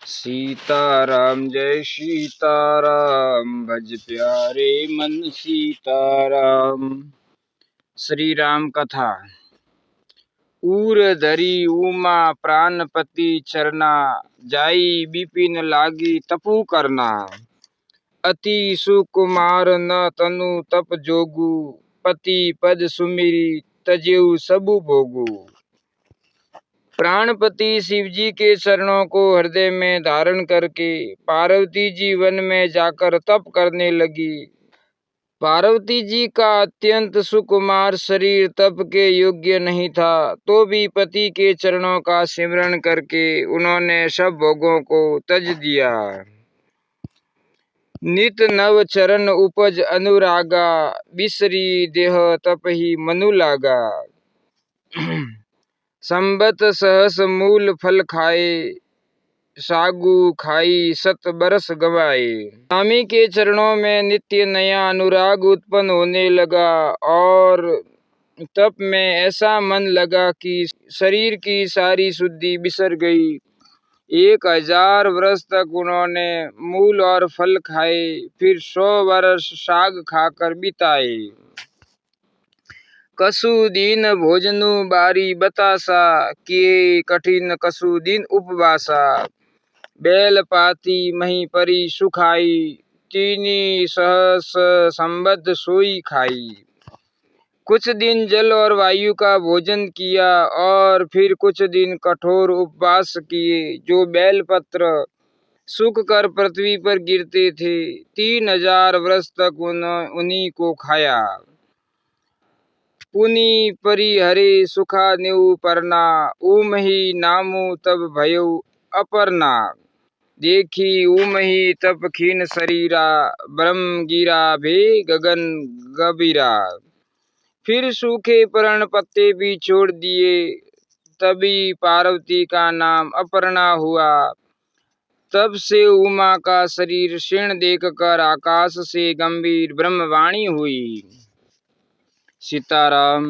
सीताराम जय सीताराम, भज प्यारे मन सीताराम। श्री राम कथा। उर धरी उमा प्राणपति चरना, जाई बिपिन लागी तपु करना। अति सुकुमार न तनु तप जोगु, पति पद सुमिरी तजेउ सबु भोगु। प्राणपति शिव जी के चरणों को हृदय में धारण करके पार्वती जी वन में जाकर तप करने लगी। पार्वती जी का अत्यंत सुकुमार शरीर तप के योग्य नहीं था, तो भी पति के चरणों का सिमरण करके उन्होंने सब भोगों को तज दिया। नित नव चरण उपज अनुरागा, बिसरी देह तप ही मनु लागा। संबत सहस मूल फल खाए, सागु खाई सत बरस गवाए। स्वामी के चरणों में नित्य नया अनुराग उत्पन्न होने लगा और तप में ऐसा मन लगा कि शरीर की सारी शुद्धि बिसर गई। 1000 वर्ष तक उन्होंने मूल और फल खाए, फिर 100 वर्ष साग खाकर बिताए। कसु दिन भोजनु बारी बतासा, किए कठिन कसु दिन उपवासा। बैल पाती मही परी सुखाई, तीनी सहस संबद्ध सोई खाई। कुछ दिन जल और वायु का भोजन किया और फिर कुछ दिन कठोर उपवास किए, जो बेलपत्र सूख कर पृथ्वी पर गिरते थे। 3000 वर्ष तक उन्हीं को खाया। पुनि परिहरे सुखा नेउ परना, उमहि नामु तब भयउ अपर्णा। देखी उमहि तप खीन शरीरा, ब्रह्म गिरा भे गगन गबीरा। फिर सूखे पर्ण पत्ते भी छोड़ दिए, तभी पार्वती का नाम अपर्णा हुआ। तब से उमा का शरीर क्षीण देखकर आकाश से गंभीर ब्रह्मवाणी हुई। सीताराम।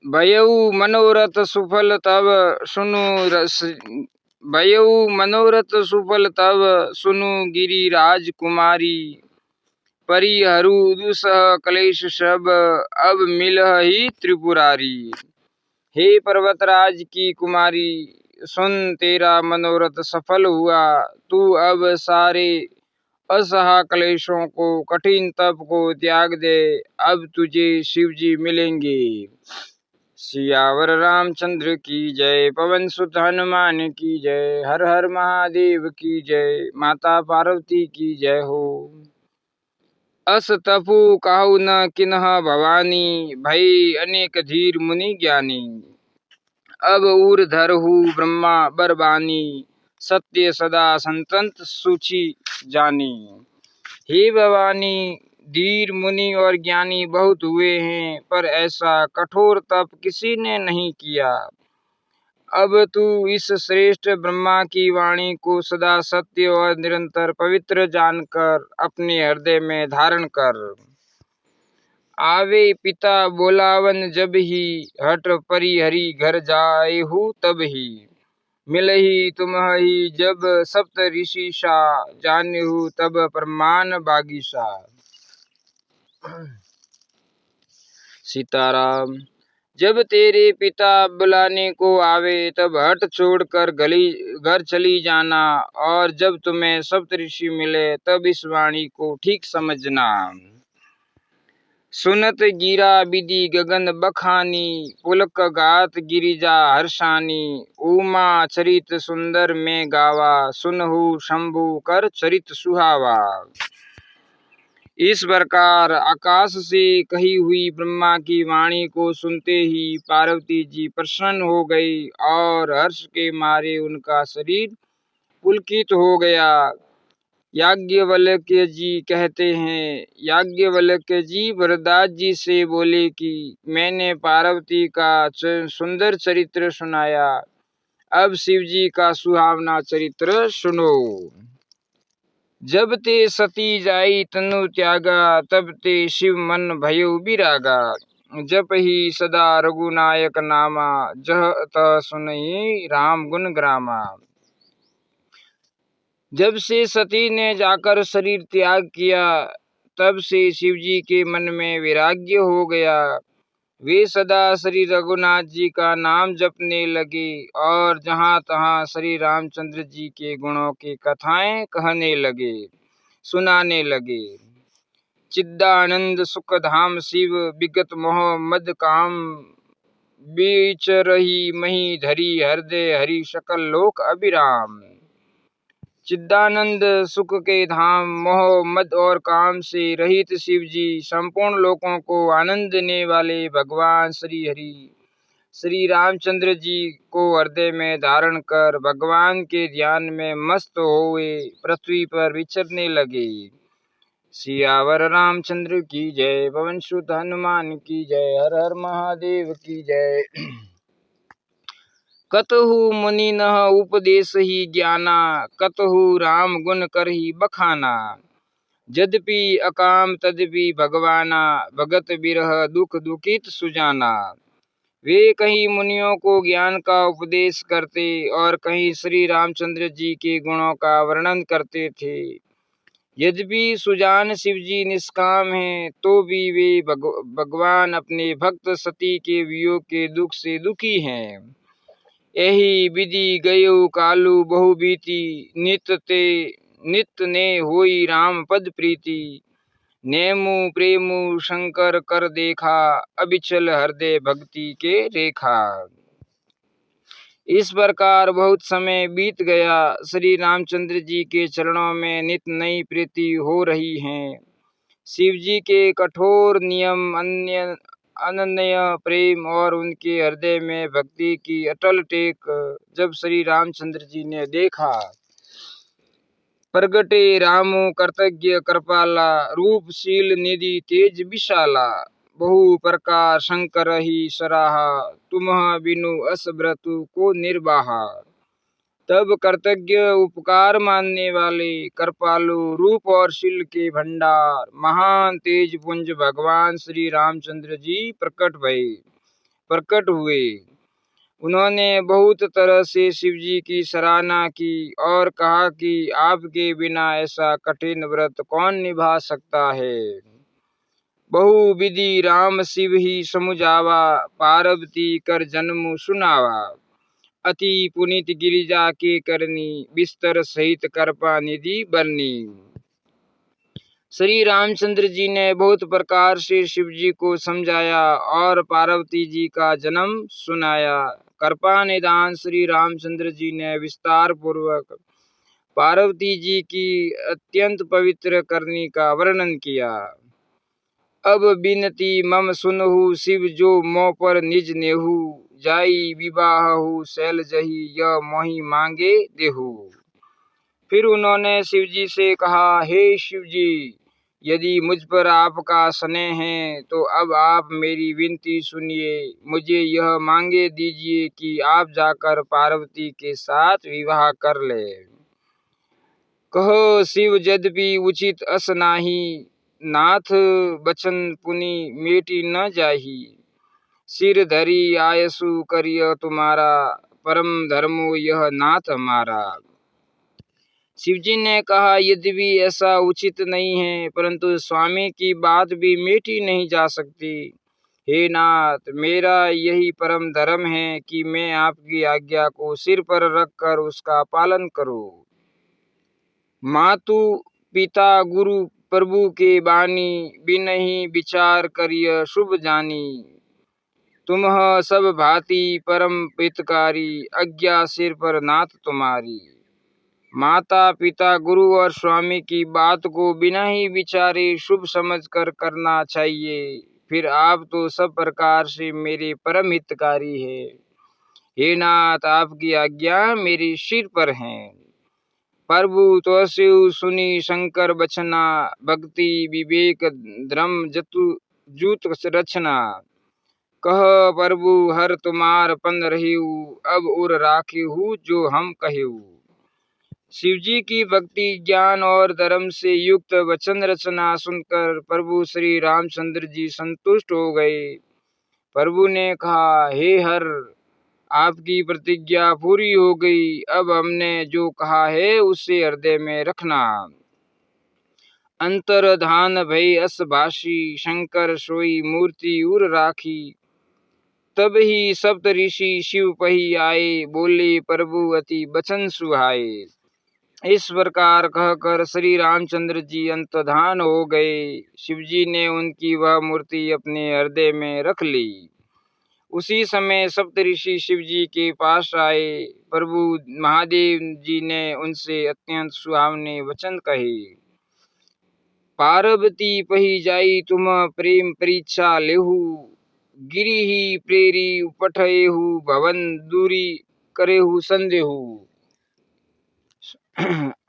भयउ मनोरथ सुफल तब सुनु भयउ मनोरथ सुफल तब सुनु गिरी राजकुमारी। परिहरु दुसह कलेश सब, अब मिलहि त्रिपुरारी। हे पर्वतराज की कुमारी, सुन तेरा मनोरथ सफल हुआ। तू अब सारे असहा क्लेशों को, कठिन तप को त्याग दे। अब तुझे शिव जी मिलेंगे। सियावर रामचंद्र की जय, पवन सुत हनुमान की जय। हर हर महादेव की जय, माता पार्वती की जय हो। अस तपु काहु न किन्ह भवानी, भई अनेक धीर मुनि ज्ञानी। अब उर धरहु ब्रह्मा बरबानी, सत्य सदा संतंत सूची जानी। हे भवानी, धीर मुनि और ज्ञानी बहुत हुए हैं, पर ऐसा कठोर तप किसी ने नहीं किया। अब तू इस श्रेष्ठ ब्रह्मा की वाणी को सदा सत्य और निरंतर पवित्र जानकर अपने हृदय में धारण कर। आवे पिता बोलावन जब ही, हट परिहरि घर जाएहु तब ही। मिलहि तुम्हि जब सप्त ऋषि सा, जानेहु तब प्रमाण बागीसा। सीताराम। जब तेरे पिता बुलाने को आवे, तब हट छोड़कर घर चली जाना, और जब तुम्हें सप्तऋषि मिले तब इस वाणी को ठीक समझना। सुनत गिरा विधि गगन बखानी, पुलक गात गिरिजा हर्षानी। उमा चरित सुंदर में गावा, सुनहु शंभु कर चरित सुहावा। इस प्रकार आकाश से कही हुई ब्रह्मा की वाणी को सुनते ही पार्वती जी प्रसन्न हो गई और हर्ष के मारे उनका शरीर पुलकित हो गया। याज्ञवल्क्य जी कहते हैं, याज्ञवल्क्य जी वरदास जी से बोले कि मैंने पार्वती का सुंदर चरित्र सुनाया, अब शिव जी का सुहावना चरित्र सुनो। जब ते सती जाई तनु त्यागा, तब ते शिव मन भयउ बिरागा। जप ही सदा रघुनायक नामा, जह तह सुनहि राम गुण ग्रामा। जब से सती ने जाकर शरीर त्याग किया, तब से शिव जी के मन में वैराग्य हो गया। वे सदा श्री रघुनाथ जी का नाम जपने लगे और जहाँ तहाँ श्री रामचंद्र जी के गुणों की कथाएं कहने लगे, सुनाने लगे। चिदानंद सुख धाम शिव विगत मोह मद काम, बीच रही मही धरी हृदय हरि सकल लोक अभिराम। चिदानंद सुख के धाम मोह मद और काम से रहित शिव जी संपूर्ण लोकों को आनंद देने वाले भगवान श्री हरि श्री रामचंद्र जी को हृदय में धारण कर भगवान के ध्यान में मस्त हुए पृथ्वी पर विचरने लगे। सियावर रामचंद्र की जय, पवन सुत हनुमान की जय, हर हर महादेव की जय। कतहु मुनि न उपदेश ही ज्ञाना, कतहु राम गुण कर ही बखाना। यद्यपि अकाम तद्यपि भगवाना, भगत बिरह दुख दुखित सुजाना। वे कहीं मुनियों को ज्ञान का उपदेश करते और कहीं श्री रामचंद्र जी के गुणों का वर्णन करते थे। यद्यपि सुजान शिव जी निष्काम हैं, तो भी वे भगवान अपने भक्त सती के वियोग के दुख से दुखी हैं। यही विधि गयो कालू बहु बीती, नित ने होई राम पद प्रीति। नेमु प्रेमु शंकर कर देखा, अबिचल हृदय भक्ति के रेखा। इस प्रकार बहुत समय बीत गया। श्री रामचंद्र जी के चरणों में नित नई प्रीति हो रही है। शिव जी के कठोर नियम, अनन्य प्रेम और उनके हृदय में भक्ति की अटल टेक जब श्री रामचंद्र जी ने देखा, प्रगटे रामो कर्तज्ञ कृपाला, रूपशील निधि तेज विशाला। बहु प्रकार शंकर ही सराहा, तुम्ह बिनु अस व्रतु को निर्वाहा। तब कर्तज्ञ उपकार मानने वाले, कृपालु रूप और शील के भंडार, महान तेज पुंज भगवान श्री रामचंद्र जी प्रकट हुए। उन्होंने बहुत तरह से शिव जी की सराहना की और कहा कि आपके बिना ऐसा कठिन व्रत कौन निभा सकता है। बहु विधि राम शिव ही समुझावा, पार्वती कर जन्म सुनावा। अति पुनीत गिरिजा के करनी, बिस्तर सहित कृपा निधि बरनी। श्री रामचंद्र जी ने बहुत प्रकार से शिव जी को समझाया और पार्वती जी का जन्म सुनाया। कृपा निदान श्री रामचंद्र जी ने विस्तार पूर्वक पार्वती जी की अत्यंत पवित्र करनी का वर्णन किया। अब बिनती मम सुनहु, शिव जो मोह पर निज नेहु। जाई विवाहु शैल जही, यह मोहि मांगे देहु। फिर उन्होंने शिव जी से कहा, हे शिव जी, यदि मुझ पर आपका स्नेह है तो अब आप मेरी विनती सुनिए। मुझे यह मांगे दीजिए कि आप जाकर पार्वती के साथ विवाह कर ले। कहो शिव यद्यपि उचित अस नाही, नाथ बचन पुनि मेटी न जाही। सिर धरी आयसु करिय तुम्हारा, परम धर्मो यह नाथ हमारा। शिव जी ने कहा, यद्यपि ऐसा उचित नहीं है, परंतु स्वामी की बात भी मेटी नहीं जा सकती। हे नाथ, मेरा यही परम धर्म है कि मैं आपकी आज्ञा को सिर पर रखकर उसका पालन करूं। मातु पिता गुरु प्रभु के बानी, बिनहि विचार करिय शुभ जानी। तुम्ह सब भांति परम हितकारी, आज्ञा सिर पर नाथ तुम्हारी। माता पिता गुरु और स्वामी की बात को बिना ही विचारे शुभ समझकर करना चाहिए। फिर आप तो सब प्रकार से मेरे परम हितकारी है। हे नाथ, आपकी आज्ञा मेरे सिर पर है। प्रभु तो सुनी शंकर बचना, भक्ति विवेक धर्म जूत रचना। कह प्रभु हर तुम्हार पन रहिउ, अब उर राखिहु जो हम कहिउ। शिव जी की भक्ति ज्ञान और धर्म से युक्त वचन रचना सुनकर प्रभु श्री रामचंद्र जी संतुष्ट हो गए। प्रभु ने कहा, हे हर, आपकी प्रतिज्ञा पूरी हो गई। अब हमने जो कहा है उसे हृदय में रखना। अंतर्धान भई अस भाषी, शंकर सोई मूर्ति उर राखी। तब ही सप्त ऋषि शिव पही आए, बोले प्रभु अति बचन सुहाए। इस प्रकार कहकर श्री रामचंद्र जी अंतर्धान हो गए। शिवजी ने उनकी वह मूर्ति अपने हृदय में रख ली। उसी समय सप्तऋषि शिव जी के पास आए। प्रभु महादेव जी ने उनसे अत्यंत सुहावने वचन कहे। पार्वती पही जाई तुम प्रेम परीक्षा लेहु, गिरी ही प्रेरी उपठेहु, भवन दूरी करेहु संदेहु।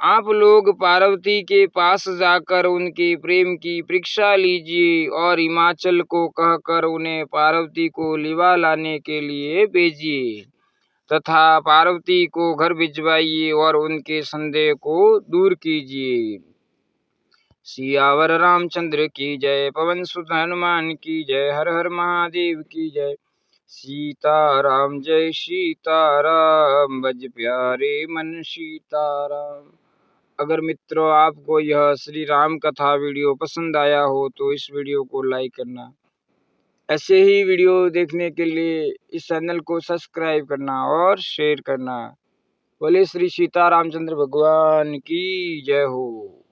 आप लोग पार्वती के पास जाकर उनके प्रेम की परीक्षा लीजिए और हिमाचल को कहकर उन्हें पार्वती को लिवा लाने के लिए भेजिए तथा पार्वती को घर भिजवाइए और उनके संदेह को दूर कीजिए। सियावर रामचंद्र की जय, पवन सुत हनुमान की जय, हर हर महादेव की जय। सीताराम जय सीताराम, बज प्यारे मन सीताराम। अगर मित्रों आपको यह श्री राम कथा वीडियो पसंद आया हो तो इस वीडियो को लाइक करना। ऐसे ही वीडियो देखने के लिए इस चैनल को सब्सक्राइब करना और शेयर करना। बोले श्री सीतारामचंद्र भगवान की जय हो।